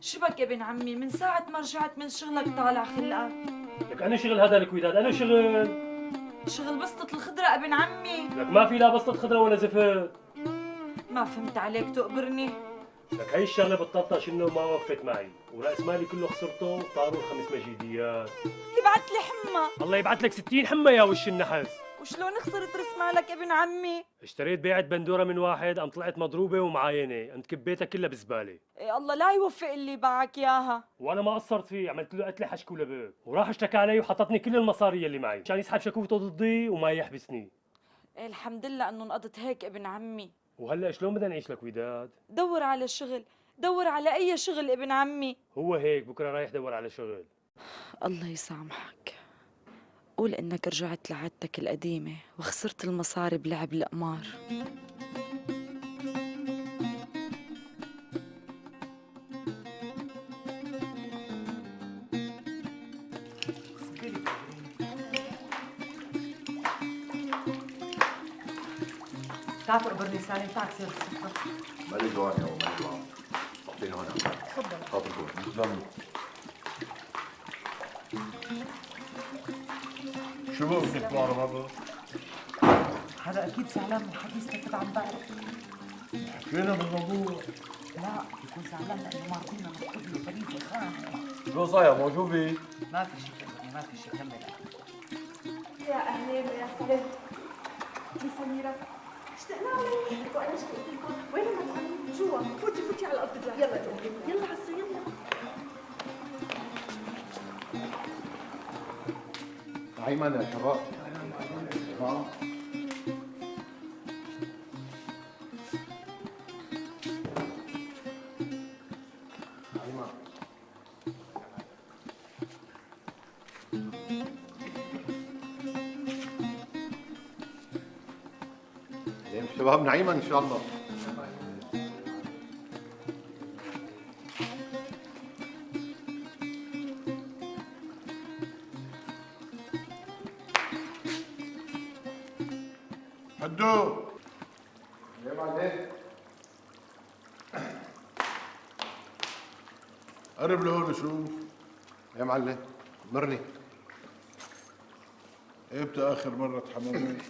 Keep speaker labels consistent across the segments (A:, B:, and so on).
A: شبك ابن عمي؟ من ساعة ما رجعت من شغلك طالع خلقك.
B: لك انا شغل هذا الكويداد، انا شغل.
A: شغل بسطة الخضرة ابن عمي.
B: لك ما في لا بسطة خضرة ولا زفت.
A: ما فهمت عليك، تقبرني.
B: لك هي الشغلة بتطرطش انه ما وفت معي، ورأس مالي كله خسرته طاروا ال5 مجيديات.
A: يبعت لي حمى.
B: الله يبعث لك 60 حمى يا وش النحس.
A: وشلون خسرت راس مالك ابن عمي؟
B: اشتريت بيعة بندورة من واحد، قام طلعت مضروبة ومعاينة، قمت كبيتها كلها بزبالة.
A: إيه الله لا يوفق اللي باعك اياها.
B: وانا ما قصرت فيه، عملت له قتله حشك ولباب، وراح اشتكى علي وحطتني كل المصاري اللي معي عشان يسحب شكوته ضدي وما يحبسني.
A: إيه الحمد لله انه انقضت هيك ابن عمي.
B: وهلا شلون بدنا نعيش لك وداد؟
A: دور على شغل، دور على اي شغل ابن عمي.
B: هو هيك بكره رايح دور على شغل.
A: الله يسامحك. قول انك رجعت لعادتك القديمة وخسرت المصاري بلعب القمار.
C: تعال اقبرني سالم، تعال سير السفرة.
D: مالي جوعان يا مالي جوعان. حطيني هون.
C: تفضل.
D: حاضر جوع. تسلم. شو بدك معنا بابا؟
C: هذا اكيد زعلان من حديثنا تبع امبارح.
D: حكينا بالموضوع.
C: لا يكون زعلان لانه ما كنا نكتب له بريد خان.
D: شو صاير موجوبة؟
C: ما في شيء كمل، ما في شيء كمل.
E: يا أهلين ويا سهلين. دي سميرة اشتقنا عليك وأنا اشتقت لكم. وين المطعم؟ جوا، فوتي فوتي على الأرض دلوقتي. يلا توقفي، يلا عسى يلا.
D: أيمن يا شباب. ها؟ أيمن. شباب نعيما ان شاء الله. حدو يا معلم قرب لهون شوف يا معلم. مرني
F: امتى اخر مرة تحممت؟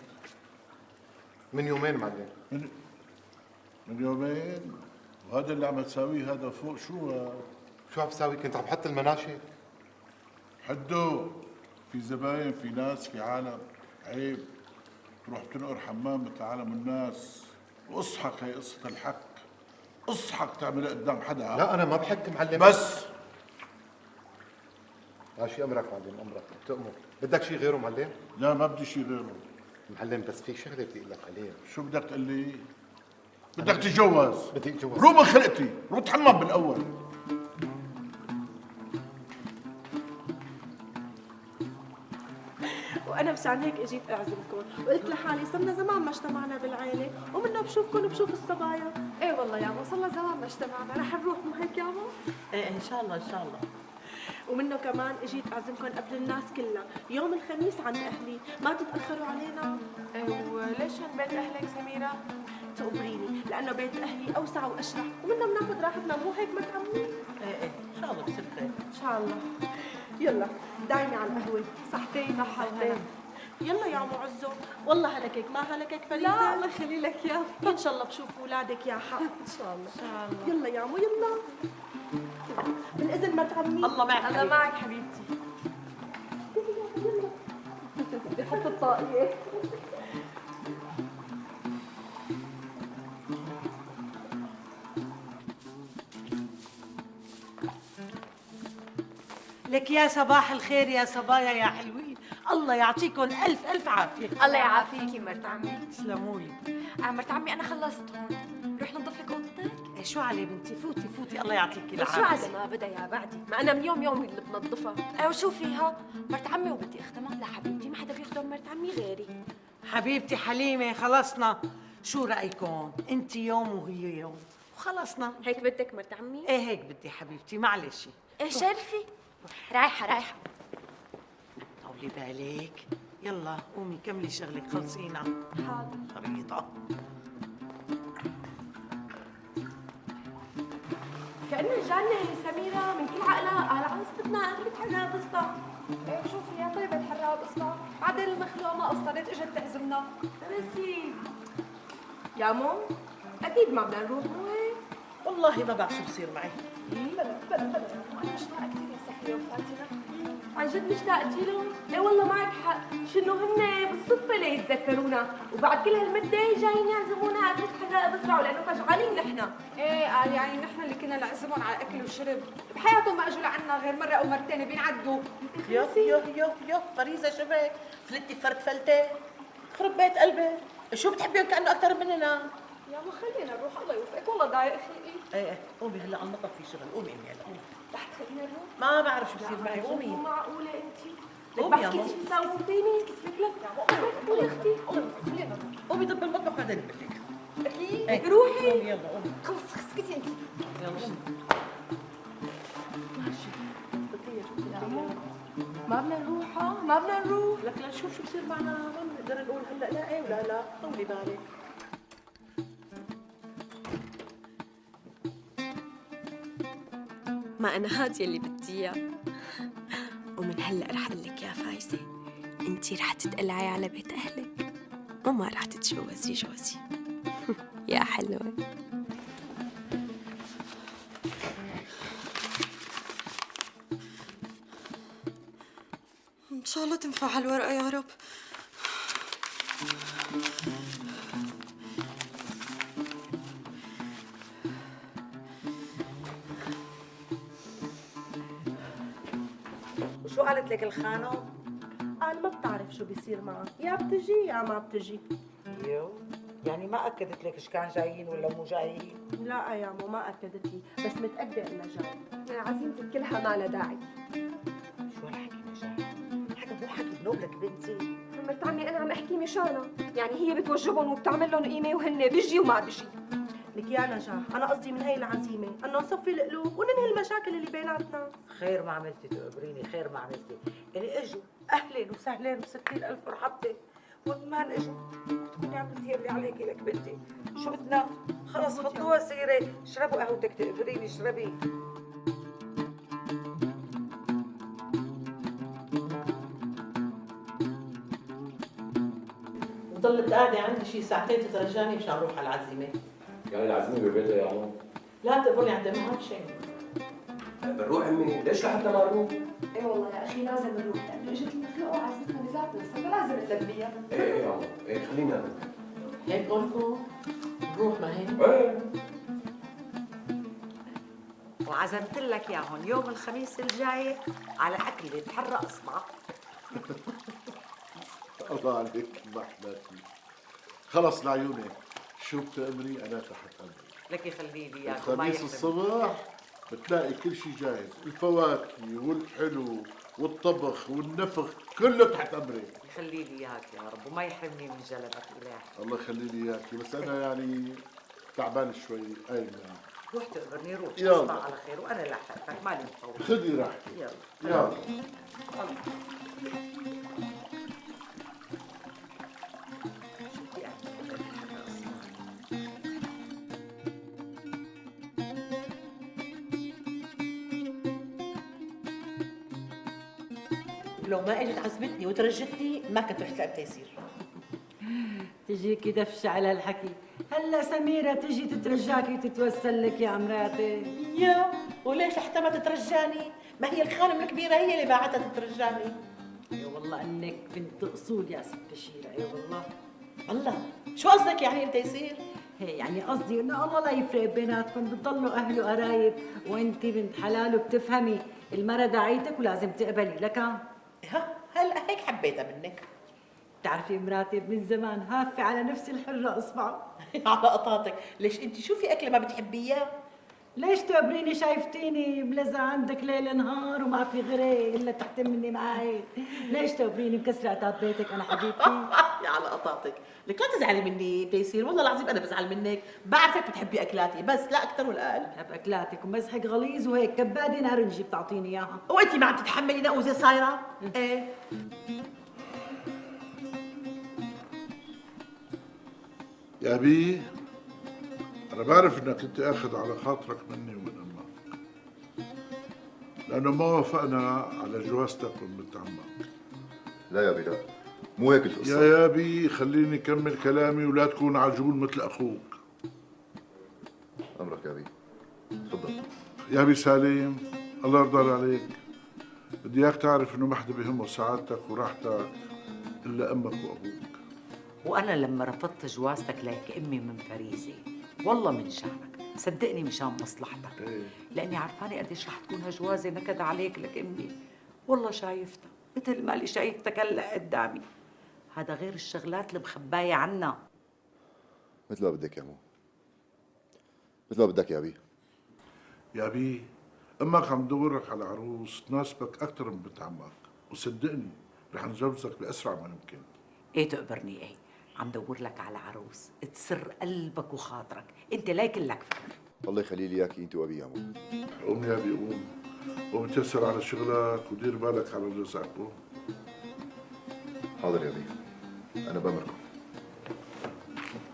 D: من يومين معلم.
F: من يومين؟ وهذا اللي عم تساويه هذا فوق شو؟
D: شو عم بساوي؟ كنت عم بحط المناشف.
F: حدو في زباين، في ناس، في عالم. عيب تروح تنقر حمام مثل عالم الناس. واصحك، هي قصة الحك. اصحك تعملها قدام حدا.
D: لا انا ما بحك معلم.
F: بس
D: ماشي امرك معلم، امرك تؤمر. بدك شيء غيره معلم؟
F: لا ما بدي شيء غيره.
D: معلم بس في شغله بدي اقول لك عليها.
F: شو بدك تقول لي؟ بدك تتجوز؟
D: بدي اتجوز.
F: روح من خلقتي، روح تحمم بالاول.
E: وأنا مشان هيك إجيت أعزمكم، وقلت لحالي صرنا زمان ما اجتمعنا بالعيلة، ومنه بشوفكم بشوف الصبايا. إيه والله ياما صرنا زمان ما اجتمعنا، رح نروح مو هيك ياما؟
C: ايه ان شاء الله ان شاء الله.
E: ومنه كمان اجيت اعزمكم قبل الناس كلها يوم الخميس عند اهلي، ما تتاخروا علينا.
G: وليش عند بيت اهلك سميره؟
E: تقبريني لانه بيت اهلي اوسع واشرح، ومنه بناخذ راحتنا، مو هيك ما تعملي؟
C: ايه ان شاء الله بصير خير.
E: ان شاء الله. يلا دايمي على القهوه. صحتين صحتين. يلا يا ام عزو، والله هلكك ما هلكك فريزه.
G: لا الله يخلي لك يا
E: ان شاء الله بشوف اولادك يا حق. ان شاء الله.
G: ان شاء الله.
E: يلا يا عمو يلا. بالاذن ما تعمي.
C: الله معك
G: الله
C: حبيبتي.
G: معك حبيبتي.
E: بدي احط الطاقية.
C: لك يا صباح الخير يا صبايا يا حلوين، الله يعطيكم الف الف عافيه.
G: الله يعافيكي مرت عمي.
C: تسلموا لي.
G: مرت عمي انا خلصت هون، روح ننظف لك اوضتك.
C: إيه شو عليه بنتي، فوتي فوتي الله يعطيكي
G: بس شو
C: العافيه.
G: عاد ما بدا يا بعدي، ما انا من يوم اللي بنظفها. وشو فيها؟ مرت عمي وبدي اخدمها. لا حبيبتي ما حدا بيخدم مرت عمي غيري.
C: حبيبتي حليمه خلصنا، شو رايكم؟ انت يوم وهي يوم وخلصنا.
G: هيك بدك مرت عمي؟
C: ايه هيك بدي حبيبتي، معلش.
G: ايه شرفي. رايحه.
C: طولي بالك، يلا قومي كملي شغلك خلصينا.
G: حاضر.
C: خريطه.
G: كأنها جنة يا سميرة من كل عقلها على عصبتنا قلبت حنا بسطة.
E: ايه شوفي يا طيبة حرها بإصبع، بعدين المخلوقة ما قصرت اجت تعزمنا.
G: نسيب يا مو أكيد ما بدنا نروح مو هيك؟
C: والله ما بعرف شو بصير معي.
E: بلا بلا بلا، أنا مشتاقة كثير يا صفية وفاتنة.
G: عن جد مشتاقتي لهم؟ ايه والله معك حق، شنو هن بالصدفة ليتذكرونا، وبعد كل هالمدة جايين يعزمونا أكلة حراق بسرعة ولأنه فجعانين نحن.
E: ايه قال يعني نحن اللي كنا نعزمهم على أكل وشرب، بحياتهم ما أجوا لعنا غير مرة أو مرتين بينعدوا.
C: يو فريزة شبك فلتي فرد فلتة خرب بيت قلبي. شو بتحبيهم كأنه أكثر مننا؟
E: يا ما خلينا نروح الله يوفقك، والله ضايق خلقي.
C: ايه قومي هلا على المطبخ في شغل، قومي امي هلا قومي.
E: رح تخلينا نروح؟
C: ما بعرف شو بصير معي،
G: مو
C: قومي
G: معقولة انتي؟
C: قومي يا
G: بحكي
C: ماما.
G: شي تساووا فيني؟ لك لك قولي اختي
E: خلينا نروح.
C: قومي ضب المطبخ بعدين بقول لك.
G: اكيد
C: إيه.
G: روحي.
C: قومي يلا قومي
E: خلص اسكتي انت.
C: يلا قومي.
G: ما بدنا نروح ما بدنا نروح.
C: لك لنشوف شو بصير معنا، ما بنقدر نقول هلا لا ايه ولا لا، طولي بالك.
G: ما أنا هاد يلي بدي إياه. ومن هلأ رح أقول لك يا فايزة، أنتِ رح تتقلعي على بيت أهلك وما رح تتجوزي جوزي. يا حلوة.
H: إن شاء الله تنفع هالورقة يا رب.
C: وشو قالت لك الخانم؟
I: قال ما بتعرف شو بيصير معها، يا بتجي يا ما بتجي.
C: يو يعني ما أكدت لك إيش كان جايين ولا مو جايين؟
I: لا يا مو ما أكدت لي، بس متأكدة إنها جاي.
G: عزيمتك كلها ما لها داعي.
C: شو هالحكي نجاح؟ هذا مو حكي بنوبلك بنتي.
G: مرت عمي أنا عم أحكي مشانها، يعني هي بتوجبهم وبتعمل لهم قيمة وهن بيجي وما بيجي.
I: لك يا نجاح، أنا قصدي من هي العزيمة إنه نصفي القلوب وننهي المشاكل اللي بيناتنا.
C: خير ما عملتي تقبريني، خير ما عملتي. يعني اجوا اهلين وسهلين وستين الف مرحبتين، وكمان اجوا تكوني عملتي اللي عليكي لك بنتي. شو بدنا؟ خلص فضوها سيره، اشربوا قهوتك تقبريني اشربي. وضلت قاعدة عندي شي ساعتين تترجاني مشان اروح على العزيمة.
J: يعني العزيمة ببيتها يا عمو؟
C: لا تقبرني عند معك شيء.
J: بنروح امي، ليش لحتى ما نروح؟
E: ايه والله يا اخي لازم نروح لانه اجت المخلوقه وعزمتنا بذاتنا، فلازم نلبيها.
J: ايه يا عمو، ايه خلينا نروح.
C: هيك قولكم نروح ما هيك؟
J: ايه
C: وعزمت لك ياهن يوم الخميس الجاي على أكلة حرة أصبع.
F: الله عليك محلاتي. خلص لعيوني، شو بتأمري أنا تحت أمري.
C: لك خلي لي إياك.
F: الخميس الصبح بتلاقي كل شيء جاهز، الفواكه والحلو والطبخ والنفخ كله تحت أمري.
C: خلي لي إياك يا رب وما يحرمني من جلبك إلهي.
F: الله يخلي لي إياكي، بس أنا يعني تعبان شوي قايمة.
C: روح تقبرني روح،
F: يلا.
C: تصبح على خير وأنا لاحقتك مالي مطول.
F: خذي راحتك.
C: يلا
F: يلا.
C: لو ما اجت عزمتني وترجتني ما كنت رحت لأب تيسير.
K: تجيكي دفشة على هالحكي، هلا سميرة تجي تترجاكي وتتوسل لك يا امراتي.
C: يا وليش لحتى ما تترجاني؟ ما هي الخانم الكبيرة هي اللي باعتها تترجاني.
K: يا والله انك بنت اصول يا ست بشيرة، يا والله.
C: الله شو قصدك يعني انت يصير؟
K: هي يعني قصدي انه الله لا يفرق بيناتكم، بتضلوا اهل وقرايب، وانت بنت حلال وبتفهمي المرة دعيتك ولازم تقبلي لكان.
C: هلا هيك حبيتها منك.
K: بتعرفي مراتي من زمان هافة على نفس الحرة اصبع.
C: على قطاطك، ليش انت شو في اكله ما بتحبيها؟
K: ليش تقبريني شايفتيني ملزقة عندك ليل نهار وما في غيري الا تحتمني معي؟ ليش تقبريني مكسرة عتاب بيتك انا حبيبتي؟
C: يا على قطاطك، لك لا تزعلي مني تيسير، والله العظيم انا بزعل منك، بعرفك بتحبي اكلاتي بس لا اكثر ولا اقل.
K: بحب اكلاتك ومزحك غليظ وهيك كبادي نارنجي بتعطيني اياها.
C: وانت ما عم تتحملي نقوزه صايره؟ ايه
F: يا أبي، أنا بعرف إنك أنت أخذ على خاطرك مني ومن أمك، لأنه ما وافقنا على جوازتك من بنت عمك.
D: لا يا ابي لا، مو هيك القصه.
F: يا يابي خليني أكمل كلامي ولا تكون عجول مثل أخوك.
D: امرك يا ابي، تفضل.
F: يا ابي سالم، الله يرضى عليك، بدي اياك تعرف انه ما حدا بيهمه سعادتك وراحتك الا امك وابوك.
C: وانا لما رفضت جوازتك لك امي من فريزه والله من شانك، صدقني مشان مصلحتك، لاني عرفانه قديش رح تكون هالجوازه نكد عليك لك امي. والله شايفتها مثل ما اللي شايفتك هلا قدامي، هذا غير الشغلات المخبايه عنا.
D: مثل ما بدك يا مو، مثل ما بدك يا ابي.
F: يا ابي امك عم تدورك على عروس تناسبك اكثر من بنت عمك، وصدقني رح نجوزك باسرع ما يمكن.
C: ايه تقبرني ايه؟ عم دور لك على عروس تسر قلبك وخاطرك، انت لا يكلك فكر.
D: الله يخلي لي اياكي انت وابي يا مو.
F: قوم يا ابي قوم، قوم تيسر على شغلك ودير بالك على رزقك. قوم.
D: حاضر يا ابي، انا بامركم.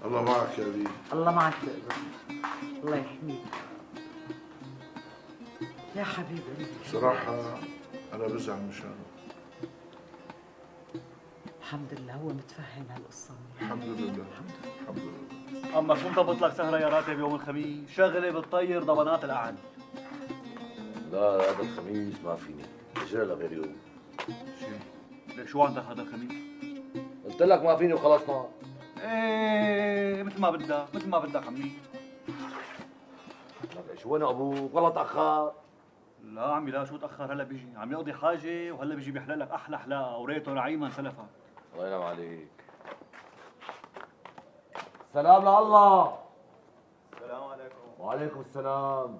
F: الله معك يا ابي.
C: الله معك تقبرني، الله يحميك يا حبيبي.
F: صراحة أنا بزعل مشانه.
C: الحمد لله هو متفهم هالقصة.
F: الحمد لله الحمد لله.
L: اما شو مضبط لك سهره يا راتب يوم الخميس؟ شغله بتطير ضمانات القعد.
J: لا هذا الخميس ما فيني، اجري لغير يوم.
L: ليك شو عندك هذا الخميس؟
J: قلت لك ما فيني وخلصنا.
L: ايه مثل ما بدك مثل ما بدك عمي.
J: لك شو وين ابوك؟ والله تاخر.
L: لا عمي لا، شو تاخر، هلا بيجي عم يقضي حاجه وهلا بيجي بيحلق لك احلى حلاقه وريته نعيما سلفا.
J: الله ينعم عليك. سلام لله.
L: السلام عليكم.
J: وعليكم السلام.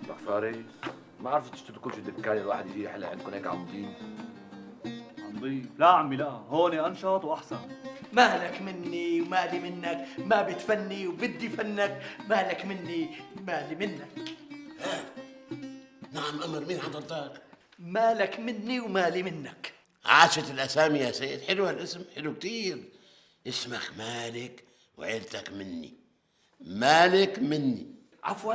J: لك فارس، ما عرفت تشتروا كل شيء دكان الواحد يجي يحلق عندكم هيك عم ضيف.
L: عم ضيف؟ لا عمي لا، هون انشط واحسن.
M: مالك مني ومالي منك، ما بتفني وبدي فنك، مالك مني مالي منك.
N: نعم أمر، مين حضرتك؟
M: مالك مني ومالي منك.
N: عاشت الأسامي يا سيد، حلو الاسم، حلو كتير. اسمك مالك وعيلتك مني. مالك مني.
M: عفوا،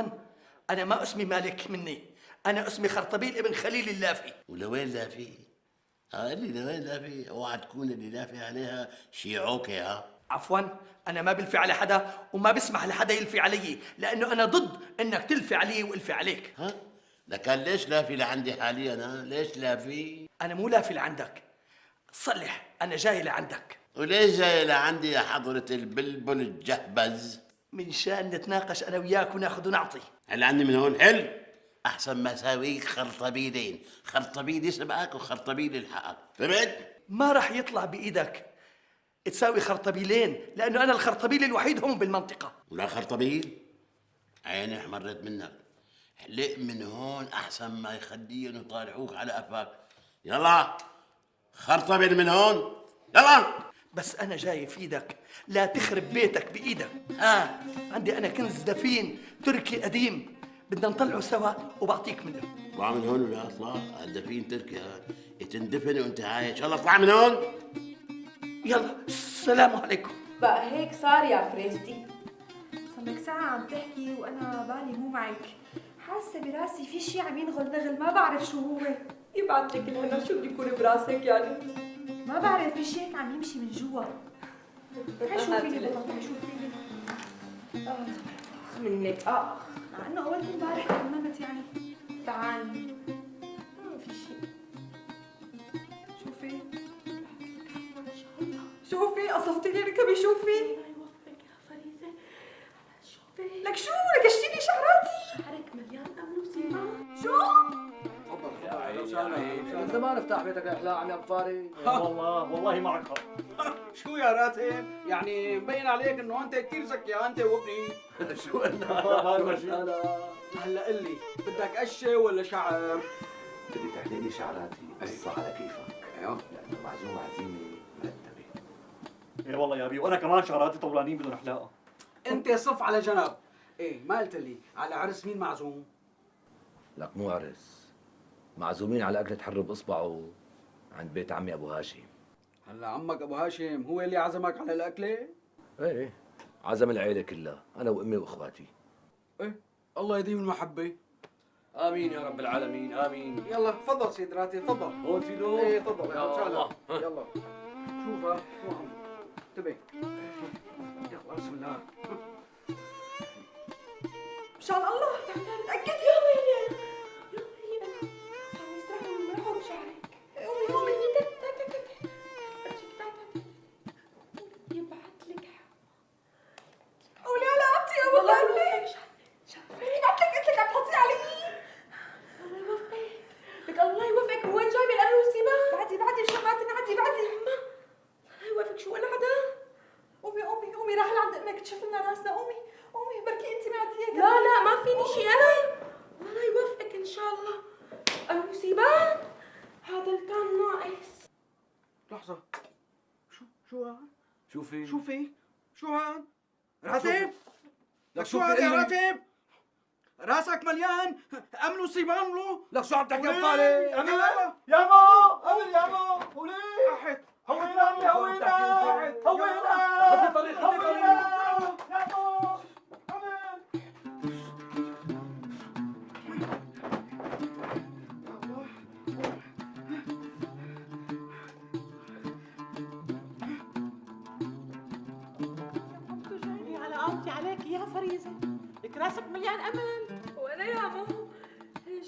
M: أنا ما اسمي مالك مني، أنا اسمي خرطبيل ابن خليل اللافي.
N: ولوين لافي؟ اللي لوين لافي؟ اوعى تكون اللي لافي عليها شيعوكي. ها؟
M: عفوا، أنا ما بلفي على حدا وما بسمح لحدا يلفي علي، لأنه أنا ضد إنك تلفي علي وألفي عليك.
N: ها؟ لكن ليش لافي لعندي حاليا؟ ها؟ ليش لافي؟
M: أنا مو لافي لعندك، صلح، أنا جاي لعندك.
N: وليش جاي لعندي يا حضرة البلبل الجهبذ؟
M: من شان نتناقش أنا وياك وناخذ ونعطي.
N: هل عندي من هون حل؟ أحسن ما أساويك خرطبيلين، خرطبيل يسبقك وخرطبيل يلحقك، فهمت؟
M: ما راح يطلع بإيدك تساوي خرطبيلين، لأنه أنا الخرطبيل الوحيد هون بالمنطقة.
N: ولا خرطبيل؟ عيني احمرت منك. حلق من هون أحسن ما يخليهم يطالعوك على قفاك. يلا خرطبيل من هون، يلا.
M: بس أنا جاي في إيدك، لا تخرب بيتك بإيدك. عندي أنا كنز دفين تركي قديم، بدنا نطلعه سوا وبعطيك منه.
N: اطلع من هون ولا اطلع؟ الدفين تركي تندفن وانت عايش. يلا اطلع من هون.
M: يلا السلام عليكم.
E: بقى هيك صار يا فريستي؟ صار لك ساعة عم تحكي وأنا بالي مو معك، حاسة براسي في شي عم ينغل نغل ما بعرف شو هو. يبعت لك الهنا، شو بده يكون براسك يعني؟ ما بعرف، في شي هيك عم يمشي من جوا. هاي شوفيني بالله، هاي شوفيني. منك مع انه اول امبارح تممت يعني. تعالي، ما في شيء. شوفي شوفي، قصفتي لي ركبي. شوفي يوفقك يا فريزة. شوفي لك شو لكشتيني شعراتي. شعرك مليان امل وسيما. شو؟
J: تفضل يا من زمان افتح بيتك يا احلى عم يا ابو فارس.
L: والله معك حق.
O: شو يا راتب؟ يعني مبين عليك انه انت كثير ذكي انت وابني.
J: شو قلنا؟
O: هلا قل لي، بدك قشه ولا شعر؟
J: بدي تحلق لي شعراتي قصة على كيفك. ايوه لانه معزوم عزيمه مرتبه.
L: ايه والله يا ابي، وانا كمان شعراتي طولانين بدون حلاقه.
O: انت صف على جنب. ايه ما قلت لي على عرس مين معزوم؟
J: لك مو عرس، معزومين على اكلة حر باصبعه عند بيت عمي ابو هاشم.
O: هلا عمك ابو هاشم هو اللي عزمك على الاكله؟
J: ايه عزم العيله كلها، انا وامي واخواتي.
O: ايه الله يديم المحبة.
J: امين يا رب العالمين، امين.
O: يلا تفضل سيد راتب تفضل.
J: هون في دور؟
O: ايه تفضل
J: يا الله.
O: يلا شوفها شو عم انتبه. يلا بسم الله.
E: مشان الله تعال تأكد يا ويلي. يا ويلي عم يسرحوا ويمرحوا بشعرك. قومي قومي يبعت لك قولي على عمتي يا والله قولي. شايفاني بعت لك قلت لك عم تحطي علي. الله يوفقك. لك الله يوفقك. من وين جايبه الامل والسيبان؟ بعدي شو ما تنعدي بعدي. الله يوفقك. شو ولا حدا؟ قومي راح لعند امك تشوف لنا راسنا. قومي بركي انت معديه. لا ما فيني شيء انا. الله يوفقك ان شاء الله. امل وسيبان هذا اللي كان ناقص.
O: لحظة. شو هاد؟
J: شوفي
O: شو هاد؟ راتب؟
J: لك
O: شو
J: شوفي
O: هاد يا
J: أمي.
O: راتب؟ راسك مليان امل وصيبان له.
J: لك شو عم تحكي
O: وليه؟
J: بفالي؟
O: أمل
J: امل ياما وليه؟
O: أحد
J: هوينا خذي طريق
K: على قامتي عليك يا فريزة، لك راسك مليان أمل.
E: وانا يا ماما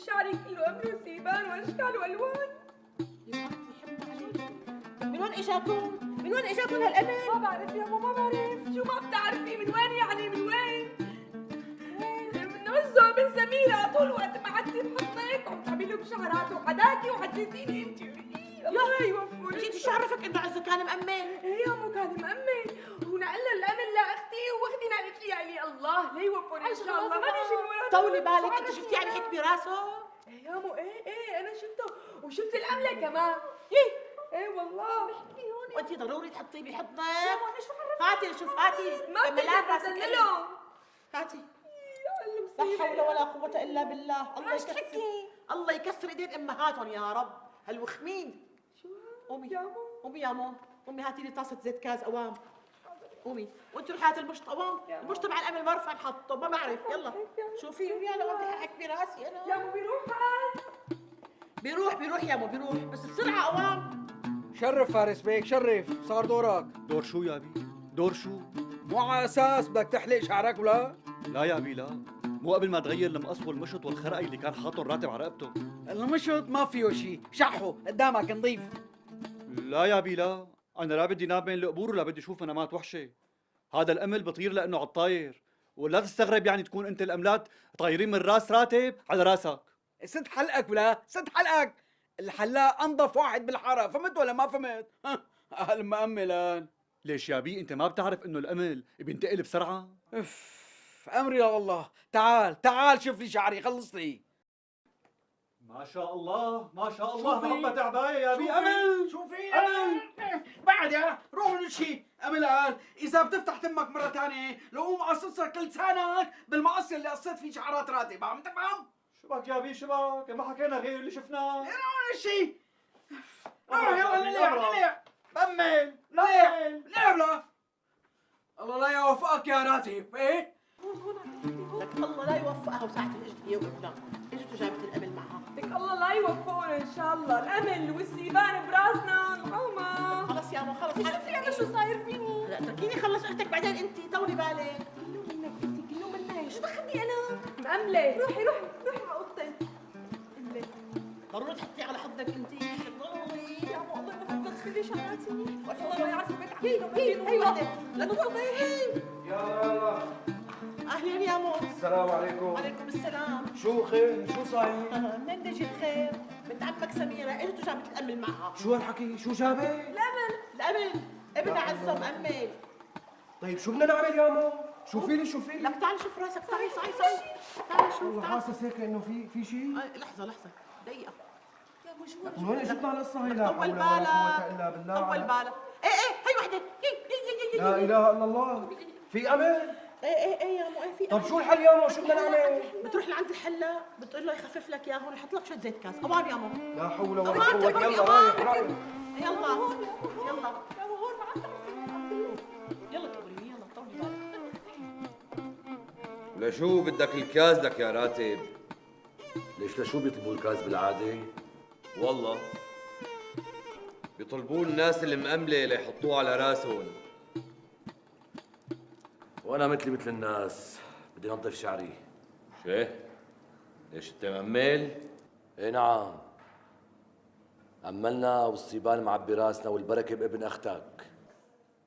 E: شعري كله امل وسيبان واشكال والوان.
K: من وين اجاكم؟ من وين اجاكم هالأمل؟
E: ما بعرف يا ماما ما بعرف. شو ما بتعرفي من وين يعني من وين؟ من عزة من سميرة طول وقت ما عدتي بحضنك وعم تعملي بشعرات وحداكي وحديتيني انت. الله يوفقك.
K: جيتي شو عرفك انه عزة كان مأمن؟
E: ايه يا مو كان مأمن ونقلنا الامل لاختي واختي نقلت لي علي. الله لا يوفقني ان شاء الله. ما نيجي الولد.
K: طولي بالك، انت شفتي يعني هيك براسه؟
E: ايه يا مو ايه انا شفته وشفت الامله كمان. ايه والله.
K: وانت ضروري تحطيه بحضنك. هاتي شوف هاتي
E: ما
K: أملات
E: بتقدر
K: راسك
E: تدللهم.
K: هاتي. لا حول ولا قوة إلا بالله. الله يكسر ايدين امهاتهم يا رب هالوخمين. قومي قومي يا مو، قومي هاتي لي طاسة زيت كاز قوام. قومي وانت روحي هاتي المشط قوام. المشط مع الامل ما رفع نحطه ما بعرف. يلا شوفي يا لو بدي حقك براسي انا.
E: يا مو
K: بيروح يا مو بيروح بس بسرعة قوام.
O: شرف فارس بيك شرف. صار دورك.
L: دور شو يا بي؟ دور شو؟
O: مو على اساس بدك تحلق شعرك ولا؟
L: لا يا بي لا، مو قبل ما تغير المقص والمشط والخرقي اللي كان حاطه الراتب على رقبته.
O: المشط ما فيه شيء، شحه قدامك نظيف.
L: لا يا بي لا، انا لا بدي نام بين القبور ولا بدي اشوف منامات وحشه. هذا الامل بطير لانه على الطاير، ولا تستغرب يعني تكون انت الاملات طايرين من راس راتب على راسك.
O: سد حلقك ولا سد حلقك. الحلاق انظف واحد بالحاره، فهمت ولا ما فهمت؟ اهل مأملان.
L: ليش يا بي انت ما بتعرف انه الامل بينتقل بسرعه؟
O: امري يا الله. تعال شوف لي شعري خلصني.
L: ما شاء الله ما شاء الله
O: شوفي.
L: مربى تعبايه يا بي امل.
O: شوفي امل بعد يا روح نمشي. امل قال اذا بتفتح تمك مره ثانيه لو قوم قصص لك لسانك بالمقص اللي قصيت فيه شعرات راتب. عم تفهم؟
L: شبك يا بي شبك، ما حكينا غير اللي شفناه.
O: روح شيء. روح يلا نلعب. بأمل لعب. الله لا يوفقك يا راتب. ايه
K: لك الله لا يوفقها وساعة اجت هي وابنها، اجت وجابت الامل معها.
E: لك الله لا يوفقنا ان شاء الله. الامل والسيبان براسنا الحومه.
K: خلص يا مو خلص.
E: شوفي انا شو صاير فيني.
K: لا اتركيني خلص اختك بعدين انت طولي بالك.
E: كله منك شو دخلني انا؟ مأملة روحي على اوضتك.
K: ضروري تحطيه على حضنك انت ضروري.
E: يا مو الله يوفقك تغسلي شعراتي. والله ما يعرفوا بيت
K: هي وحده لا تفضي.
O: يا
K: اهلين يا مو.
O: السلام عليكم.
K: وعليكم السلام.
O: شو خير؟ شو صاير؟
K: منين بيجي الخير؟ بنت عمك سميرة اجت وجابت الامل معها.
O: شو هالحكي؟ شو جابت؟
K: الامل ابنها عزة مأمل.
O: طيب شو بدنا نعمل يا مو؟ شوفي لي
K: لك تعال شوف راسك. تعال تعال شوف.
O: والله حاسس هيك انه في شيء.
K: لحظة دقيقة.
E: يا مو شو
O: من وين اجتنا هالقصة هي؟ لا حول
K: طول
O: ولا قوة
K: بالك
O: الا بالله.
K: طول بالك. ايه هي وحدة.
O: لا اله الا الله. في امل؟
K: ايه يا مو في
O: طب شو الحل يا مو؟ شو بدنا نعمل؟
K: بتروح لعند الحلاق بتقول له يخفف لك اياهم يحط لك شوية زيت كاس قوام يا مو.
O: لا حول ولا
K: أمان،
O: قوة.
K: تمام،
O: يلا
K: أمان.
O: رايح
K: يلا يلا كبري يلا طولي بالك.
J: ولشو بدك الكاز لك يا راتب؟ ليش لشو بيطلبوا الكاز بالعادة؟ والله بيطلبوه الناس المأملة ليحطوه على راسهم. وأنا مثلي مثل الناس بدي أنظف شعري. شيه؟ ليش أنت مأمل؟ إيه نعم. أملنا والصيبان معبي راسنا والبركة بابن أختك.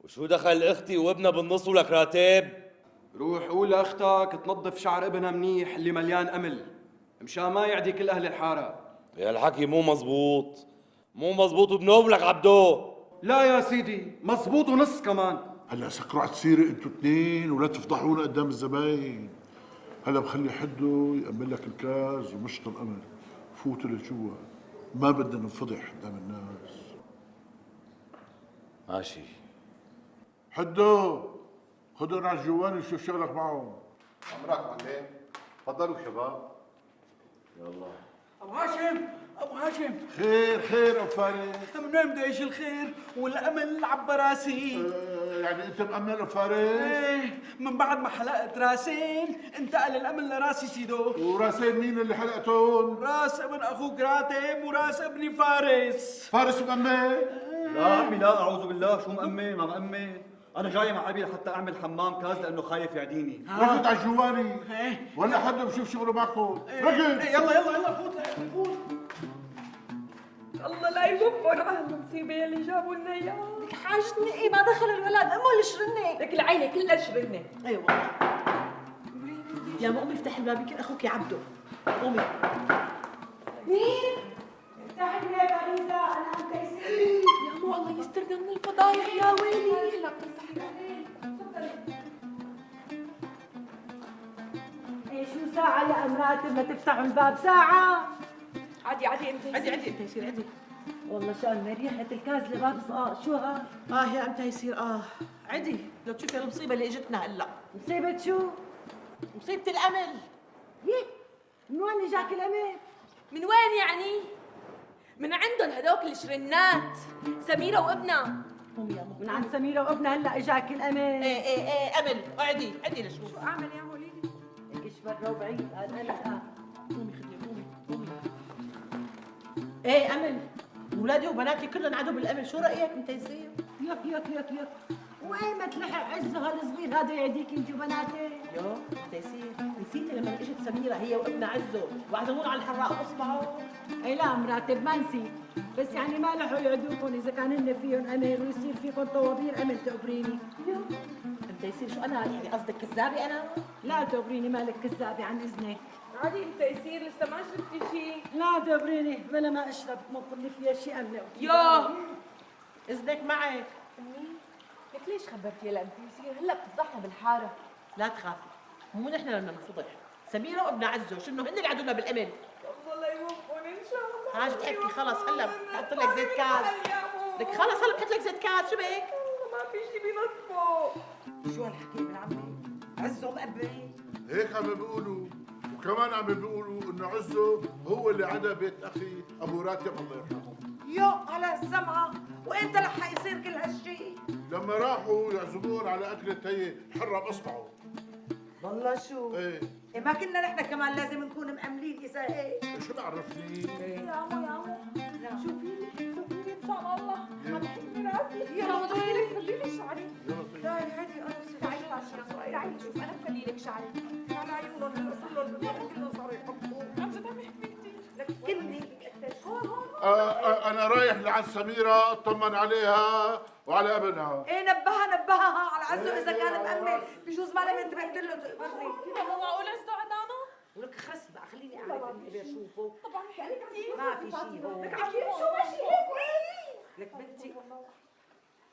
J: وشو دخل أختي وابنها بالنص ولك راتب؟
O: روح قول لاختك تنظف شعر ابنها منيح اللي مليان امل مشان ما يعدي كل اهل الحاره.
J: يا الحكي مو مزبوط، مو مزبوط وبنوبلك عبدو.
O: لا يا سيدي مزبوط ونص كمان.
F: هلا سكروا على السيره انتوا اثنين ولا تفضحونا قدام الزباين. هلا بخلي حده يأمن لك الكاز ومشط الامل. فوتوا لجوا، ما بدنا ننفضح قدام الناس.
J: ماشي.
F: حدو خدوا على الجواني وشوف شغلك معهم.
D: امرك معلم. تفضلوا شباب.
J: يلا.
O: ابو هاشم ابو هاشم.
F: خير خير ابو فارس.
O: من وين بده يجي الخير والامل عبى راسي.
F: يعني انت مأمن ابو فارس؟
O: ايه من بعد ما حلقت راسين انتقل الامل لراسي سيدو.
F: وراسين مين اللي حلقتهم؟
O: راس ابن اخوك راتب وراس ابني فارس.
F: فارس مأمن؟
L: لا عمي لا، اعوذ بالله، شو مأمن؟ ما مأمن. انا جاي مع ابي لحتى اعمل حمام كاز لانه خايف يعديني.
F: ركض على الجواني ولا حدا بشوف شغله معكم. ركض.
O: يلا فوت فوت.
E: الله لا يوفقهم على المصيبه اللي جابوا لنا اياها.
I: لك حاجتني ايه ما دخل الولد امه الشرنه.
E: لك العيله كلها شرنه.
K: اي والله. يا قومي افتح الباب يمكن اخوك يعبده. قومي.
I: مين؟ افتحي لي يا فريدة انا عم تيسير.
E: يا مو الله يسترنا من الفضايح يا ويلي. هلا بتفتحي
I: ايه شو ساعة يا ام راتب ما تفتحوا الباب ساعة؟
E: عدي انت
K: عدي انت يصير عدي.
I: والله شان ريحة الكاز لباب صقاق شو ها؟
K: يا امتى يصير عدي لو تشوفي المصيبة اللي اجتنا هلا.
I: مصيبة شو؟
K: مصيبة الامل.
I: يي من وين اجاك الامل؟
E: من وين يعني؟ من عندهم هدوك الشرنات سميرة وابنها.
K: قومي يا ماما.
I: من عند سميرة وابنها هلا اجاك الامل.
K: ايه امل عدي لشوف.
E: اعمل يا وليدي؟
I: لك ايش برا وبعيد هذا
K: قومي خدي قومي. ايه امل ولادي وبناتي كلهم عدوا بالامل، شو رايك انت يصير؟
I: يك وين ما تلحق عزه هالصغير هذا يعديك انت وبناتك.
K: يو تيسير نسيتي لما اجت سميره هي وابنها عزه وعزمونا على الحراق باصبعه؟
I: اي لا مراتب ما نسيت، بس يعني ما لحقوا يعدوكم اذا كان هن فيهم امل ويصير فيكم طوابير امل تقبريني.
K: انت يصير شو انا يعني قصدك كذابه انا؟
I: لا تقبريني مالك كذابه عن اذنك.
E: عادي انت يصير لسه ما شربتي شيء.
I: لا تقبريني بلا ما اشرب ما كل فيها شيء امله.
E: ياه
K: اذنك معك.
E: امي لك ليش خبرتي هلا انت يصير هلا بتفضحنا بالحاره.
K: لا تخافي مو نحن بدنا ننفضح، سميره وابن عزه شنو هن اللي عدونا بالامل.
E: الله لا يوفقهم ان شاء الله.
K: حاج تحكي خلص هلا بحط لك زيت كاس. لك خلص هلا بحط لك زيت كاس شو بك؟
E: ما في شيء بنطبخ.
C: شو هالحكي من عمي؟ عزه مقبل
F: هيك عم بيقولوا، وكمان عم بيقولوا انه عزه هو اللي عدا بيت اخي ابو راتب الله يرحمه.
C: يو على السمعة وانت لحق يصير كل هالشيء؟
F: لما راحوا يعزمون على اكلة هي حرة باصبعه.
C: والله شو؟
F: ايه
C: ما كنا نحن كمان لازم نكون مأملين اذا هيك؟
F: شو بعرفني؟
E: يا عمو شوفي لي ان شاء الله عم تحكي راسي.
C: يا
E: يلا
C: لطيف.
E: لك خلي لي شعري.
C: تعالي هاتي
E: تعالي تعالي شوف انا بخلي لك شعري.
C: على عيونهم هلا صار لهم كلهم صاروا يحبوا.
E: عن جد عم يحبيكي.
C: لك كلني
F: انا رايح لعند سميرة اطمن عليها وعلى ابنها.
C: ايه نبهها على عزه اذا كان مأمل، بجوز ما لم ينتبه له تقبرني.
E: يا ماما معقول عزه عندنا؟
C: ولك خسي بقى خليني اعرف اني بدي اشوفه.
E: طبعا حبيبتي
C: ما في شيء هون.
E: لك عم شو ماشي هيك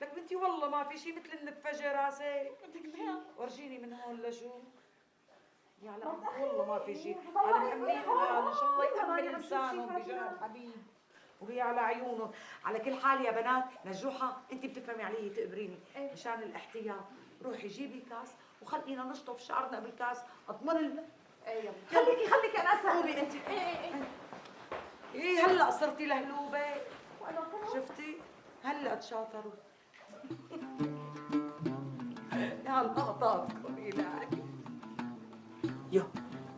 C: لك بنتي والله ما في شيء مثل انك فجر راسك.
E: بدك ليه؟
C: ورجيني من هون لشو؟ يا لا والله ما في شيء. على مأملين ان شاء الله يأمل انسانهم بجاه الحبيب وهي على عيونهم. على كل حال يا بنات نجوحه انت بتفهمي علي تقبريني مشان الاحتياط. روحي جيبي كاس وخلينا نشطف شعرنا بالكاس اضمن خليكي انا اسهل. قومي انت. ايه هلا صرتي لهلوبه. شفتي هلا تشاطروا. يا الله طابكم الهي.
E: يو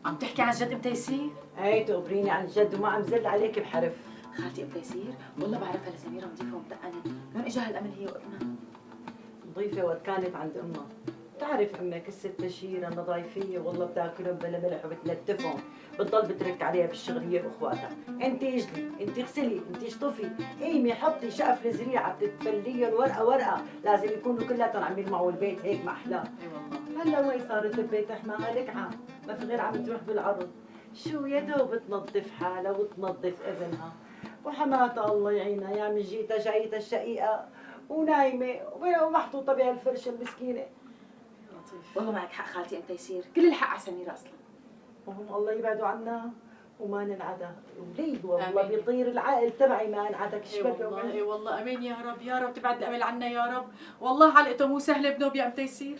E: عم تحكي عن جد ام تيسير؟
C: اي تخبريني عن جد وما عم زل عليك بحرف.
A: خالتي ام تيسير والله بعرفها لسميرة نظيفة ومتقنة، وين اجاها الامل هي وابنها؟
C: نظيفة وقت كانت عند امها. بتعرف امك الست بشيرة نظايفية والله بتاكلهم بلا ملح وبتلتفهم، بتضل بترك عليها بالشغل هي واخواتها، انت اجلي، انت اغسلي، انت اشطفي، قيمي حطي شقف الزريعة بتتفليهم ورقة ورقة، لازم يكونوا كلاتهم عم يلمعوا البيت هيك ما احلاه.
E: اي والله.
C: هلا وين صارت ببيت احماها لكعة، ما في غير عم تروح بالعرض، شو يا دوب تنظف حالها وتنظف ابنها، وحماتها الله يعينها يا من جيتها جايتها الشقيقة ونايمة ومحطوطة بهالفرشة المسكينة.
A: والله معك حق خالتي ام تيسير، كل الحق على سميرة اصلا.
C: وهم الله يبعدوا عنا وما ننعدى، وليد والله بيطير العقل تبعي ما انعدك
E: اي والله اي والله امين يا رب، يا رب تبعد الامل عنا يا رب، والله علقته مو سهله بنوب يا ام تيسير.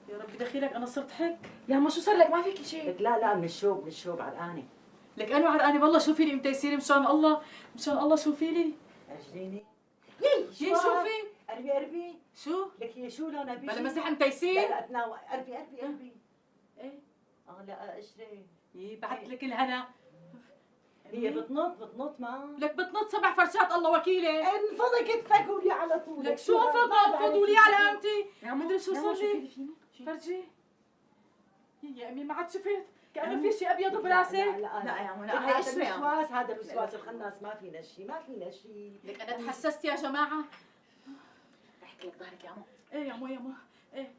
E: يا رب دخيلك انا صرت هيك.
A: يا ما شو صار لك؟ ما فيكي شيء.
C: لك لا من الشوب عرقانة.
E: لك انا عرقانه والله، شوفي لي ام تيسير مشان الله مشان الله شوفي لي.
C: اجريني
E: يي شوفي
C: قربي
E: شو؟
C: لك هي شو لونها بيجي؟
E: بلا مسح ام تيسير؟
C: لا تناوى قربي
E: ايه
C: لا اشري.
E: يي بعت لك الهنا.
C: هي بتنط ما
E: لك بتنط 7 فرشات الله وكيلك.
C: انفضك تفكوا لي على طول.
E: لك شو فضوا لي على امتي؟ مدري شو صار لي. فرجي يا امي ما عاد شفت كأنه في شيء ابيض براسك.
C: لا يا عمو لا هذا الوسواس الخناس ما فينا شيء.
E: لك انا تحسست يا جماعه.
A: رحت لك ظهرك يا عمو.
E: ايه يا عمو ايه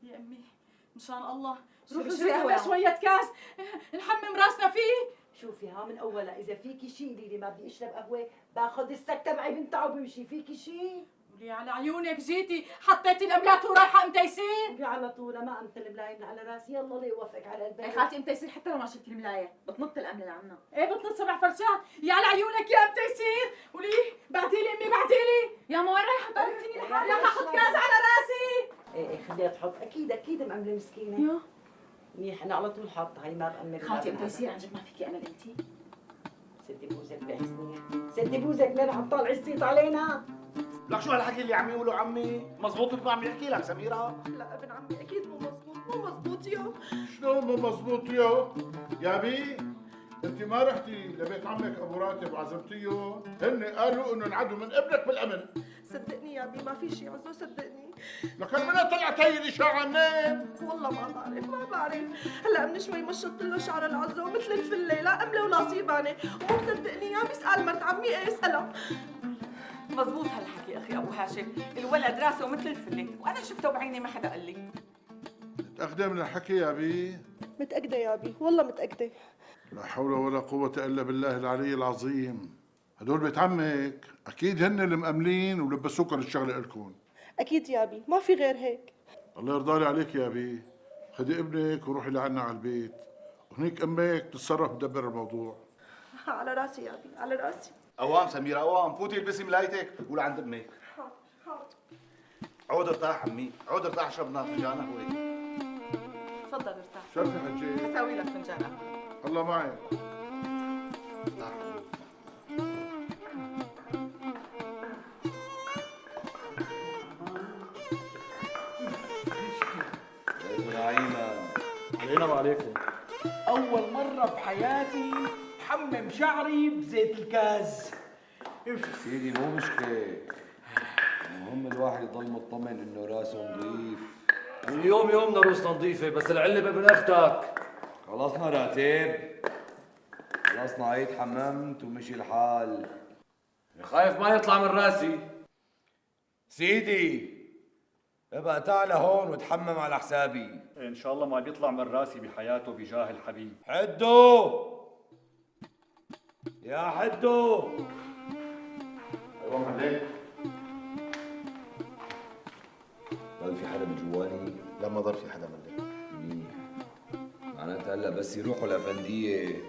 E: يا امي مشان الله
C: روحوا
E: روحوا
C: جيبوا
E: جيبوا شويه كاس نحمم راسنا فيه.
C: شوفي ها من اولها اذا فيكي شيء قولي لي، ما بدي اشرب قهوه باخذ السك تبعي بنتعب وبمشي، فيكي شيء؟
E: قولي على عيونك جيتي حطيتي الاملات ورايحه ام تيسير.
C: قولي على طول ما قمت الملايه من على راسي، يلا الله يوفقك على البيت.
A: يا خالتي ام تيسير حتى لو ما شلتي الملايه بتنط الامل لعنا.
E: ايه بتنط 7 فرشات يا على عيونك يا ام تيسير. قولي بعتي لي امي بعتي لي.
A: يا ما وين رايحه بقيتيني لحالي؟
E: يلا حط كاس على راسي.
C: ايه خليها تحط، اكيد مأمله مسكينه. منيح انا على طول حاطه هي ما بأمل.
A: خالتي ام تيسير عن جد ما فيكي امل انتي؟
C: سدي بوزك بحسنية، سدي بوزك ليه عم طالع الصيت علينا؟
O: لك شو هالحكي اللي عم يقوله عمي؟ مزبوط مثل ما عم يحكي لك سميرة؟
E: لا ابن عمي اكيد مو مزبوط يو.
F: شلون مو مزبوط يا بي؟ انت ما رحتي لبيت عمك ابو راتب وعزمتيه؟ هن قالوا انه انعدوا من ابنك بالامن.
E: صدقني يا ابي ما في شيء عزو صدقني.
F: لكن منين طلعت هي الاشاعه منين؟
E: والله ما بعرف هلا من شوي مشطت له شعر العزو مثل الفله لا امله ولا صيبانه ومو مصدقني يا بيسال مرت عمي ايه اسالها.
K: مزبوط هالحكي اخي ابو هاشم، الولد راسه مثل الفله وانا شفته بعيني ما حدا قال لي.
F: متأكدة من الحكي يا بي؟
E: متاكده يا ابي والله متاكده.
F: لا حول ولا قوة إلا بالله العلي العظيم. هدول بيت عمك أكيد هن اللي مأملين ولبسوكم الشغلة إلكم.
E: اكيد يا ابي ما في غير هيك.
F: الله يرضى لي عليك يا بي، خدي ابنك وروحي لعنا على البيت، وهنيك أمك تتصرف تدبر الموضوع.
E: على راسي يا ابي على راسي.
O: اوام سميرة اوام، فوتي البسي ملايتك وقولي عند امك. عود ارتاح عمي، عود ارتاح اشرب لنا فنجان قهوة.
K: تفضل ارتاح.
F: شرفي حجي.
K: بساوي لك فنجان قهوة.
F: الله معك.
B: علينا وعليكم.
O: أول مرة بحياتي حمم شعري بزيت الكاز.
J: سيدي مو مشكلة، المهم الواحد يضل مطمن انه راسه نظيف. اليوم يومنا روسنا نظيفة بس العلة بابن اختك. خلصنا راتب، خلصنا عيد حممت ومشي الحال. خايف ما يطلع من راسي. سيدي ابقى تعال هون وتحمم على حسابي.
L: ان شاء الله ما بيطلع من راسي بحياته بجاه الحبيب.
J: حدو يا حدو.
D: ايوه معلم.
J: ضل في حدا من جواني؟
D: لا ما ضل في حدا معلم.
J: منيح، معناتها هلا بس يروحوا الافنديه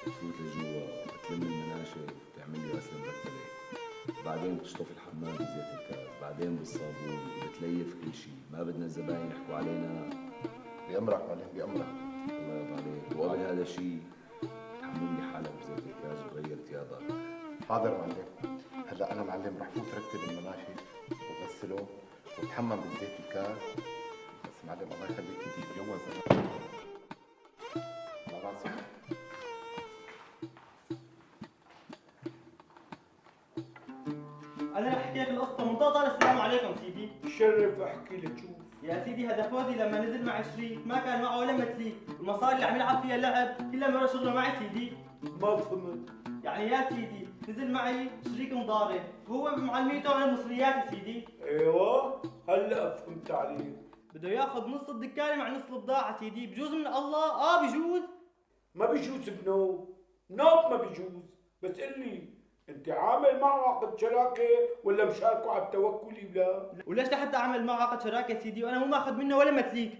J: تفوت لجوا تلم المناشف وتعمل لي غسله مرتبه، بعدين بتشطف الحمام بزيت الكاز، بعدين بالصابون بتليف كل شيء، ما بدنا الزباين يحكوا علينا.
D: بأمرك معلم بأمرك.
J: الله يرضى عليك، وقبل هذا الشيء تحمم لي حالك بزيت الكاز وغير ثيابك.
D: حاضر معلم. هلا انا معلم رح فوت رتب المناشف وغسله وتحمم بزيت الكاز. بس معلم الله يخليك انت تتجوز.
P: انا رح احكي لك القصه من طقطقه. السلام عليكم سيدي.
O: شرف احكي لي شوف.
P: يا سيدي هذا فوزي لما نزل مع شريك ما كان معه ولا مثلي، المصاري اللي عم يلعب فيها لعب كلها مرة شغله معي سيدي.
O: ما فهمت.
P: يعني يا سيدي نزل معي شريك مضارب وهو بمعلميته عن المصريات يا سيدي.
O: ايوه هلا فهمت عليك.
P: بده ياخذ نص الدكانه مع نص البضاعه سيدي. بجوز من الله؟ بجوز.
O: ما بيجوز بنوب ما بيجوز. بس قل لي انت عامل معه عقد شراكه ولا مشاركه على التوكل ولا؟
P: وليش لحتى اعمل معه عقد شراكه سيدي وانا مو ماخذ منه ولا مثليك؟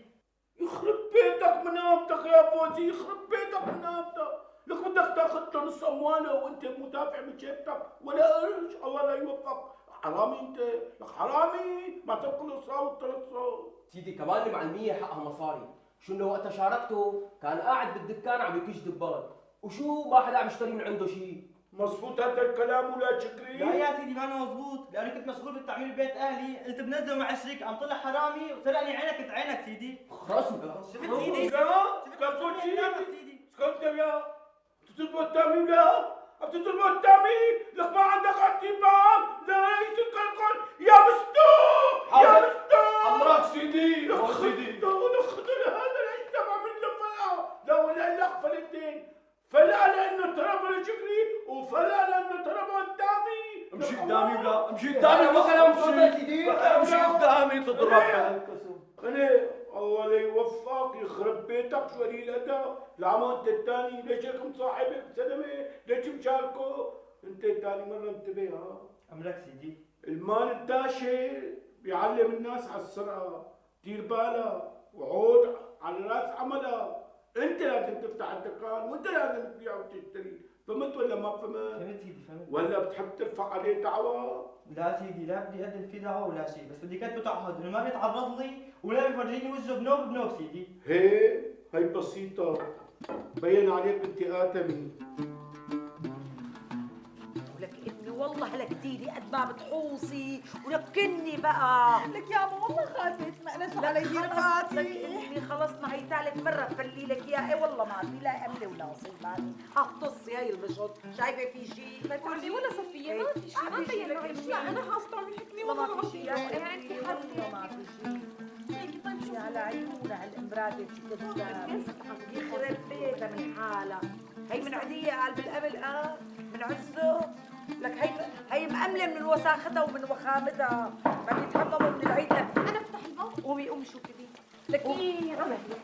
O: يخرب بيتك منامتك يا فوزي، يخرب بيتك منامتك. لك بدك تاخذ له نص امواله وانت مدافع من شيبتك ولا قرش؟ الله لا يوفق. حرامي انت، لك حرامي ما تاكل الصوت والتلصوت.
Q: سيدي كمان المعلميه حقها مصاري، شو انه وقتها شاركته كان قاعد بالدكان عم يكش دبان، وشو ما حدا عم يشتري من عنده شيء.
O: مزبوط هذا الكلام ولا شكري؟
P: لا يا سيدي ما انا مزبوط، لاني كنت مشغول بالتعمير ببيت اهلي، قلت بنزله مع شريك عم طلع حرامي وسرقني عينك كنت عينك سيدي.
Q: خرسوا
P: شفت سيدي؟
O: كفوت سيدي اسكت يا بتطلبوا التامين ولا؟ بتطلبوا التامين؟ لك ما عندك اعتبار؟ لا يجيك الكل يا مستو يا مستو. امرك سيدي لك خذوا هذا ليش تبع منه فلقه؟ لا ولا لك فلتين. فلا لانه تربى شكري وفلا لانه تربى قدامي.
L: امشي قدامي ولا امشي قدامي ما كلام فاضي سيدي. امشي قدامي تضرب بهالكسوف.
O: انا الله لا يوفقك يخرب بيتك شو قليل الادب. العمى انت الثاني ليش هيك مصاحبك بسلمه؟ ليش مشاركه؟ انت ثاني مره انتبه.
P: امرك سيدي.
O: المال الداشي بيعلم الناس على السرقه، دير بالك وعود على راس عملك. انت لازم تفتح الدكان وانت لازم تبيع وتشتري. فهمت ولا ما فهمت؟
P: فهمت سيدي فهمت.
O: ولا بتحب ترفع عليه دعوى؟
P: لا سيدي لا بدي اقدم فيه دعوه ولا شيء، بس بدي كتبه تعهد انه ما بيتعرض لي ولا بيفرجيني وجهه بنوب سيدي.
O: هي بسيطه بين عليك انت ادمي.
C: ولك ابني والله هلكتيني قد ما بتحوصي ولكني بقى.
E: لك يا ماما والله خافت ما نسوا علي رفقاتي.
C: لك ابني خلص ما هي ثالث مرة بفلي لك اياه. ايه والله ما في لا املي ولا صيباني. طصي هي المشط شايفه في شيء؟
E: ما تعملي ولا صفية ما في شيء ما بين معي شيء. لا انا حاسة عم يحكني والله ما في شيء. يعني انت حاسة
C: ما في شيء. طيب شو على عيونها هالامبراده كذاب. يخرب بيتها من حالها. هي من عديه قال بالقبل من عزه. لك هي مأملة من وساختها ومن وخامتها. ما بيتحمموا من العيد. لك
E: انا افتح الباب.
C: قومي شو كذي. لك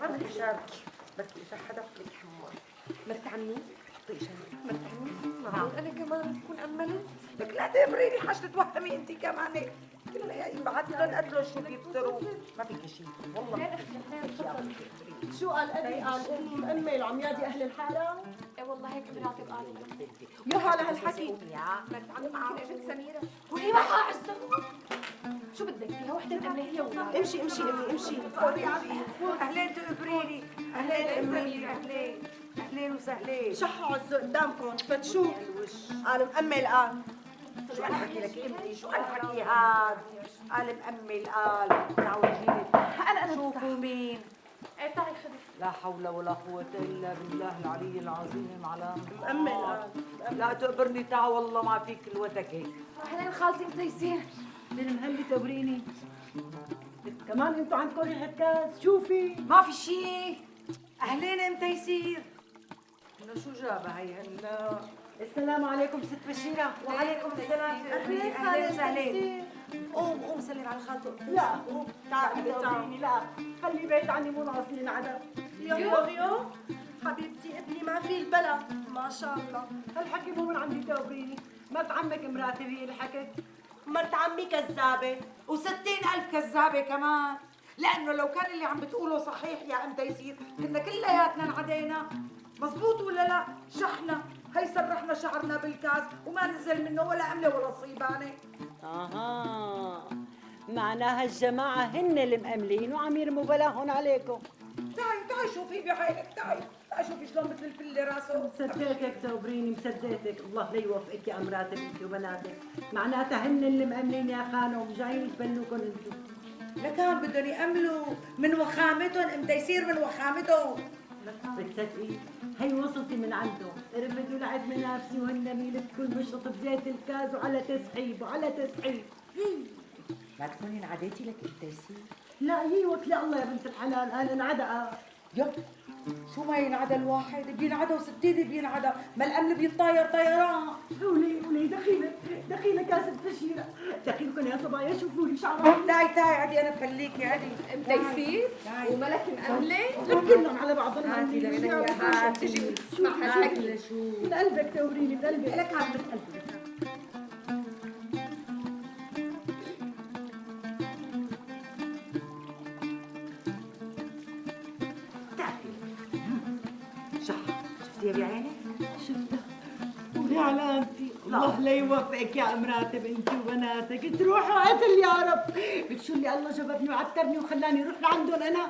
C: عملي شاركي. بركي اذا حدا لك حمار.
E: مرت عمي
C: حطي شاركي.
E: مرت عمي معقول انا كمان تكون املت؟
C: لك لا تمريني حاج تتوهمي انت كمان. كلها يا بعد بدهم قتلوا شو بيفتروا. ما فيك شيء والله.
E: لا اختي
K: شو قال ابي؟ قال امي مأمل وعميادي اهل الحاره؟
E: ايه والله هيك مراتب قالت
K: يا هلا هالحكي.
E: مرت عمي يمكن اجت سميره وهي معها عزة. شو بدك فيها وحده من هي ولا
K: امشي امشي امي امشي.
C: اهلين تقبريني. اهلين امي اهلين وسهلين.
K: شحوا عزة قدامكم فتشوه. قال مأمل قال.
C: شو الحكي لك امي؟ شو الحكي هاد؟ قال مأمل قال. تعالوا جيلي.
E: انا
C: شوفوا مين؟
E: ايه تعي خدي.
C: لا حول ولا قوة إلا بالله العلي العظيم على
K: مأمل قال.
C: لا تقبرني تعا والله ما فيك الوتك هيك.
E: اهلين خالتي انت يصير.
I: بالمهلي تبريني. كمان انتوا عندكم ريحة كاس شوفي.
C: ما في شيء. اهلين امتى يصير؟ انه شو جابها هي هلا؟
I: السلام عليكم ست بشيرة.
C: وعليكم السلام.
K: اهلين
C: اهلين وسهلين.
K: خالتي.
C: قوم سلم على خالته.
I: لا تعالي تبريني لا خلي بعيد عني مو ناقصين عدد.
K: يوم حبيبتي ابني ما في البلا ما شاء الله.
I: هالحكي مو من عندي تبريني. مرت عمك مراتب هي اللي حكت.
K: مرت عمي كذابة
C: و60,000 كذابة كمان. لأنه لو كان اللي عم بتقوله صحيح يا أمتى يصير كنا كلياتنا انعدينا. مزبوط ولا لا؟ شحنا هي سرحنا شعرنا بالكاس وما نزل منه ولا أملة ولا صيبانة.
I: معناها الجماعة هن اللي مأملين وعم يرموا بلاهن عليكم.
C: تعي شوفي بعينك. تعي شوفي شلون مثل الفل راسه.
I: مصدقتك تبريني مصدقتك. الله لا يوفقك يا امراتك انت وبناتك. معناتها هن اللي مأملين يا خانم جايين يتبنوكم انتم.
C: لكان بدهم يأملوا من وخامتهم امتى يصير من وخامتهم.
I: بتصدقي هي وصلتي من عندهم رمدوا لعد منافسي وهن ميلتكم مشرط بزيت الكاز وعلى تسحيب وعلى تسحيب.
C: ما تكوني انعديتي لك انت يصير؟
I: لا يوك لا الله يا بنت الحلال انا انعدى.
C: يا شو ما ينعدى الواحد بينعدى وستيني بينعدى، ما الامن بيطاير طيران.
I: ولي دخيله كاسه فشيره دخيلكم يا صبايا شوفوا لي شعرها.
C: تعي عادي انا بفليكي عادي.
E: تيسير وملك مأملة
I: كلهم على بعضهم.
C: هاتي لك هاتي
E: تجي وتسمع هالحكي.
I: من قلبك توريني من قلبك. لك عم بقلبك.
C: شفتيها بعينك؟
I: شفتها ولي علامتي. الله لا يوفقك يا امراتب انت وبناتك تروحوا قتل يا رب. لك شو اللي الله جبرني وعترني وخلاني اروح لعندهم انا.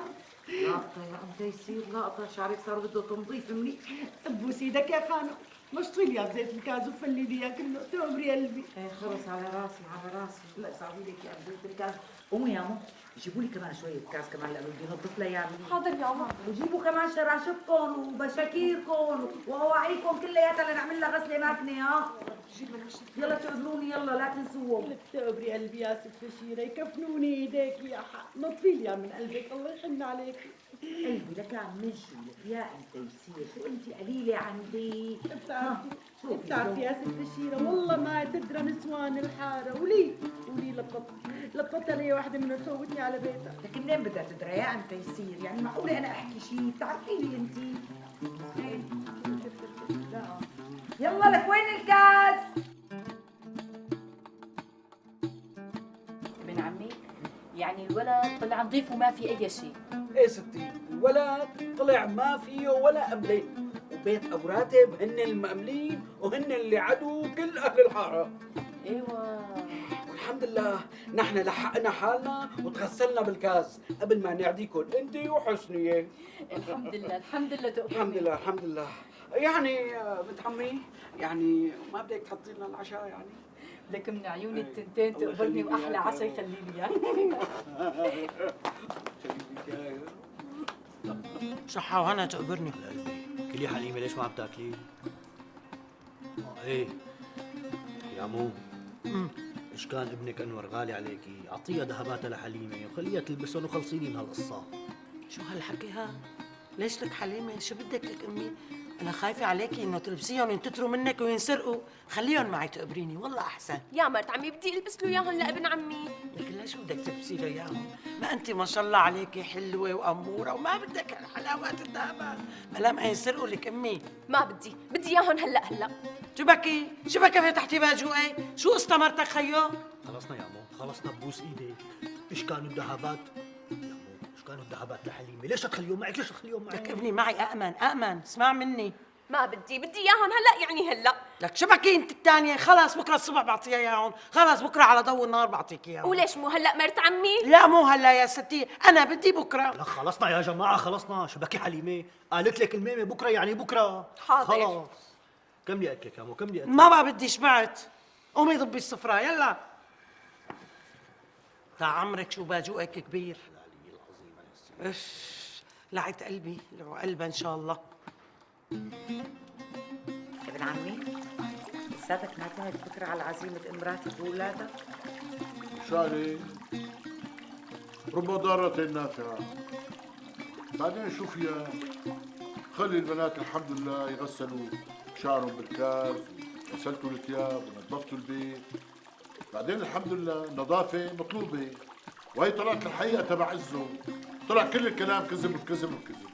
C: لقطة يا عم تيسير لقطة، شعرك صار بده تنظيف منيح.
I: بوس ايدك يا خانم مشطي لي بزيت الكاز وفلي لي اياه كله تقبري قلبي.
C: ايه خلص على راسي على راسي. لا صعبي لك يا بزيت الكاز. قومي يا ماما جيبوا لي كمان شوية كاس كمان لأنه بدي نظف لها يعني.
E: حاضر يا ماما.
C: وجيبوا كمان شراشفكم وبشاكيركم وأواعيكم كلياتها لنعمل لها غسلة ماكنة. ها يلا تعذروني يلا لا تنسوهم.
I: لك تقبري قلبي يا ست بشيرة يكفنوني ايديك يا حق. نطفي لي من قلبك الله يحن عليكي.
C: قلبي لك من شو لك يا انت يصير شو انت قليلة عندي.
I: بتعرفي يا ست بشيرة والله ما تدرى نسوان الحارة. ولي لقطت علي واحدة منهم تفوتني على بيتها.
C: لكن منين بدها تدرى يا انت يصير يعني معقولة انا احكي شيء بتعرفيني انت. يلا لك وين الكاس؟
R: ابن عمي يعني الولد طلع نظيف وما في اي شيء.
M: ايه ستي الولد طلع ما فيه ولا قبله، وبيت ابو راتب هن المأملين وهن اللي عدو كل اهل الحاره.
R: ايوه
M: والحمد لله نحن لحقنا حالنا وتغسلنا بالكاس قبل ما نعديكم انت وحسنيه.
R: الحمد لله الحمد لله تقبلني.
M: الحمد لله الحمد لله. يعني بنت عمي يعني ما بدك تحطي لنا العشاء يعني؟
R: لك من عيوني التنتين تقبلني واحلى عشاء يخلي لي اياه.
K: صحة وهنا تقبرني.
S: كلي حليمه ليش ما عم تاكلي؟ ايه يا مو ايش كان ابنك انور غالي عليكي، اعطيها ذهباتها لحليمه وخليها تلبسهم وخلصيني من هالقصه.
K: شو هالحكي ها؟ ليش لك حليمة؟ شو بدك لك امي؟ أنا خايفة عليكي إنه تلبسيهم ينتتروا منك وينسرقوا، خليهم معي تقبريني والله أحسن.
G: يا مرت عمي بدي البس له اياهم لابن عمي.
K: لكن ليش بدك تلبسي له اياهم؟ ما أنت ما شاء الله عليكي حلوة وأمورة وما بدك هالحلاوات الذهبات، بلا ما ينسرقوا لك امي.
G: ما بدي اياهم هلا.
K: شو بكي فتحتي باجوقي؟ شو قصة مرتك خيو؟
S: خلصنا يا مو خلصنا ببوس ايدي. ايش كانوا الذهبات؟ يا مو ايش كانوا الذهبات لحليمه؟ ليش تخليهم معك؟ ليش تخليهم معك؟
K: لك ابني معي أأمن، اسمع مني.
G: ما بدي اياهم هلا يعني هلا.
K: لك شو بكي انت الثانية؟ خلاص بكره الصبح بعطيها اياهم، خلاص بكره على ضوء النهار بعطيك اياهم.
G: وليش مو هلا مرت عمي؟
K: لا مو هلا يا ستي، أنا بدي بكره.
S: لا خلصنا يا جماعه خلصنا، شو بكي حليمه؟ قالت لك الميمه بكره يعني بكره.
G: حاضر
S: خلاص كملي اكلك يا مو كملي اكلك.
K: ما بقى بدي شبعت. قومي ضبي السفرة يلا. تا عمرك شو باجوقك كبير. اف لعت قلبي لو قلبها ان شاء الله.
C: ابن عمي لساتك معتمد بكره على عزيمة امراتك واولادك؟
F: شالي رب ضارة نافعة. بعدين شوف يا خلي البنات الحمد لله يغسلوا شعرهم بالكاز، غسلتوا الثياب ونظفتوا البيت. بعدين الحمد لله النظافة مطلوبة، وهي طلعت الحقيقة تبع عزه. طلع كل الكلام كذب الكذب الكذب.